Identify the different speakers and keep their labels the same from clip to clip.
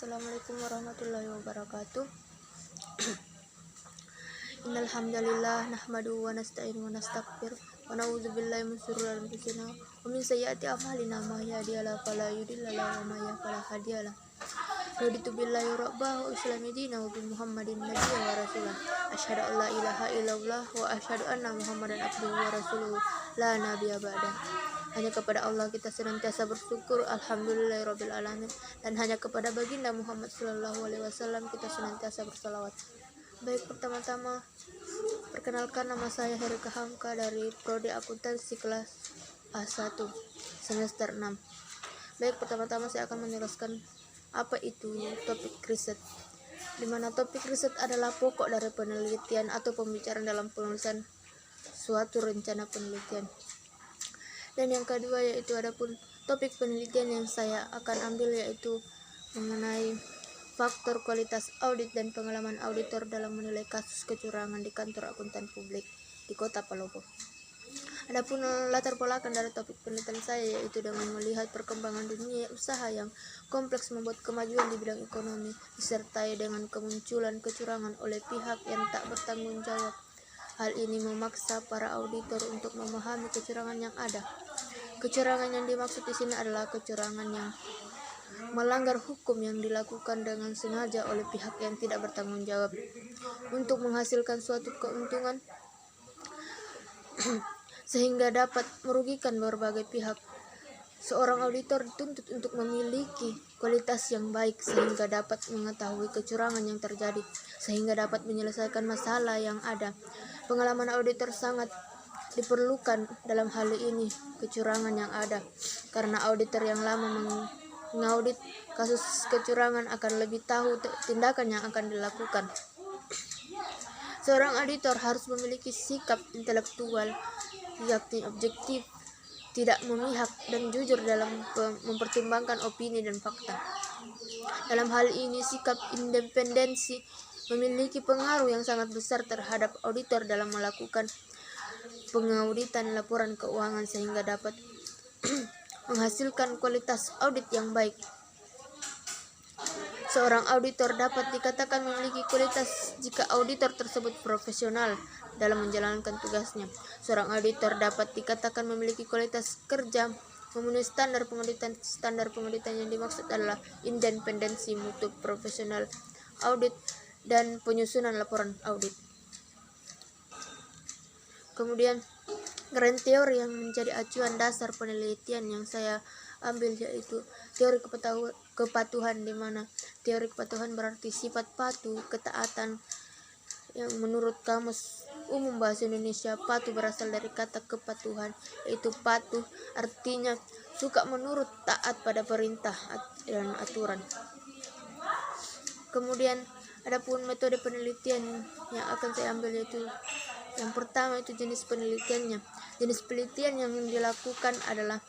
Speaker 1: Assalamualaikum warahmatullahi wabarakatuh. Innal hamdalillah nahmaduhu wa nasta'inuhu wa nastaghfiruh wa na'udzu billahi min shururi anfusina wa min sayyiati a'malina may yahdihillahu fala mudilla lahu wa may yudlil fala hadiya lahu. Raditu billahi rabban wa islami dinan wa bi Muhammadin nabiyyan wa rasulan. Asyhadu an la ilaha illallah wa asyhadu anna Muhammadan abduhu wa rasuluhu la nabiyya ba'da. Hanya kepada Allah kita senantiasa bersyukur, alhamdulillahirabbil alamin, dan hanya kepada baginda Muhammad sallallahu alaihi wasallam kita senantiasa bersalawat. Baik, pertama-tama perkenalkan, nama saya Herika Hamka dari Prodi Akuntansi kelas A1 semester 6. Baik, pertama-tama saya akan menjelaskan apa itu topik riset, di mana topik riset adalah pokok dari penelitian atau pembicaraan dalam penulisan suatu rencana penelitian. Dan yang kedua yaitu adapun topik penelitian yang saya akan ambil yaitu mengenai faktor kualitas audit dan pengalaman auditor dalam menilai kasus kecurangan di kantor akuntan publik di Kota Palopo. Adapun latar belakang dari topik penelitian saya yaitu dengan melihat perkembangan dunia usaha yang kompleks membuat kemajuan di bidang ekonomi disertai dengan kemunculan kecurangan oleh pihak yang tak bertanggung jawab. Hal ini memaksa para auditor untuk memahami kecurangan yang ada. Kecurangan yang dimaksud di sini adalah kecurangan yang melanggar hukum yang dilakukan dengan sengaja oleh pihak yang tidak bertanggung jawab untuk menghasilkan suatu keuntungan sehingga dapat merugikan berbagai pihak. Seorang auditor dituntut untuk memiliki kualitas yang baik sehingga dapat mengetahui kecurangan yang terjadi, sehingga dapat menyelesaikan masalah yang ada. Pengalaman auditor sangat diperlukan dalam hal ini kecurangan yang ada, karena auditor yang lama mengaudit kasus kecurangan akan lebih tahu tindakan yang akan dilakukan. Seorang auditor harus memiliki sikap intelektual, yakni objektif, tidak memihak, dan jujur dalam mempertimbangkan opini dan fakta. Dalam hal ini, sikap independensi memiliki pengaruh yang sangat besar terhadap auditor dalam melakukan pengauditan laporan keuangan sehingga dapat menghasilkan kualitas audit yang baik. Seorang auditor dapat dikatakan memiliki kualitas jika auditor tersebut profesional dalam menjalankan tugasnya. Seorang auditor dapat dikatakan memiliki kualitas kerja memenuhi standar pengauditan. Standar pengauditan yang dimaksud adalah independensi, mutu, profesional audit, dan penyusunan laporan audit. Kemudian grand teori yang menjadi acuan dasar penelitian yang saya ambil yaitu teori kepatuhan, di mana teori kepatuhan berarti sifat patuh, ketaatan, yang menurut Kamus Umum Bahasa Indonesia patuh berasal dari kata kepatuhan, yaitu patuh artinya suka menurut, taat pada perintah dan aturan. Kemudian adapun metode penelitian yang akan saya ambil yaitu yang pertama itu jenis penelitiannya. Jenis penelitian yang dilakukan adalah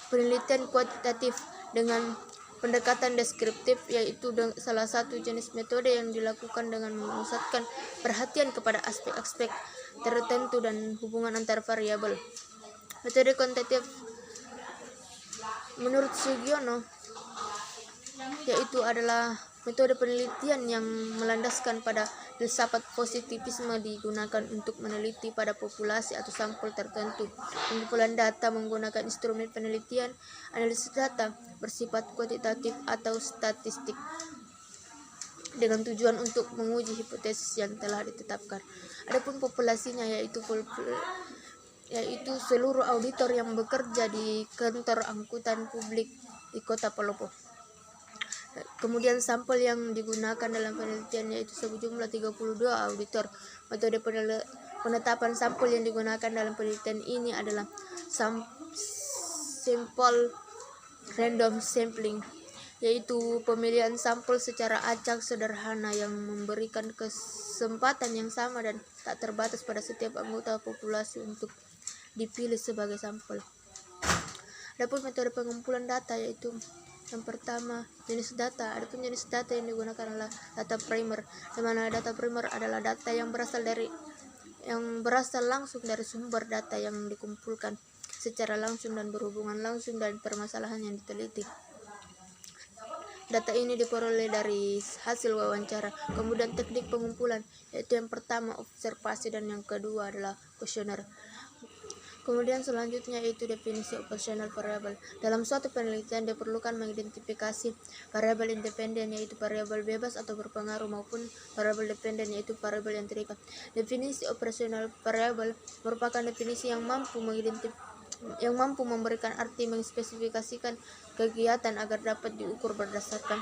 Speaker 1: penelitian kuantitatif dengan pendekatan deskriptif, yaitu salah satu jenis metode yang dilakukan dengan memusatkan perhatian kepada aspek-aspek tertentu dan hubungan antar variabel. Metode kuantitatif menurut Sugiono yaitu adalah metode penelitian yang melandaskan pada filsafat positivisme, digunakan untuk meneliti pada populasi atau sampel tertentu. Pengumpulan data menggunakan instrumen penelitian, analisis data bersifat kuantitatif atau statistik dengan tujuan untuk menguji hipotesis yang telah ditetapkan. Adapun populasinya yaitu seluruh auditor yang bekerja di kantor angkutan publik di Kota Palopo. Kemudian sampel yang digunakan dalam penelitian yaitu sejumlah 32 auditor. Metode penetapan sampel yang digunakan dalam penelitian ini adalah sample random sampling, yaitu pemilihan sampel secara acak sederhana yang memberikan kesempatan yang sama dan tak terbatas pada setiap anggota populasi untuk dipilih sebagai sampel. Adapun metode pengumpulan data yaitu yang pertama jenis data. Adapun jenis data yang digunakan adalah data primer, di mana data primer adalah data yang berasal langsung dari sumber data yang dikumpulkan secara langsung dan berhubungan langsung dengan permasalahan yang diteliti. Data ini diperoleh dari hasil wawancara. Kemudian teknik pengumpulan, yaitu yang pertama observasi dan yang kedua adalah kuesioner. Kemudian selanjutnya yaitu definisi operasional variabel. Dalam suatu penelitian diperlukan mengidentifikasi variabel independen, yaitu variabel bebas atau berpengaruh, maupun variabel dependen, yaitu variabel yang terikat. Definisi operasional variabel merupakan definisi yang mampu memberikan arti, mengspesifikasikan kegiatan agar dapat diukur berdasarkan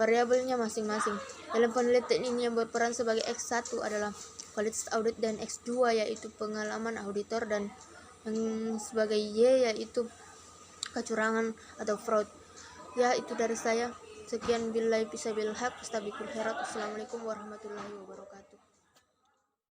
Speaker 1: variabelnya masing-masing. Dalam penelitian ini yang berperan sebagai X1 adalah kualitas audit dan X2 yaitu pengalaman auditor, dan yang sebagai Y yaitu kecurangan atau fraud. Ya, itu dari saya. Sekian, billahi fisabilillah, astagfirullah. Assalamualaikum warahmatullahi wabarakatuh.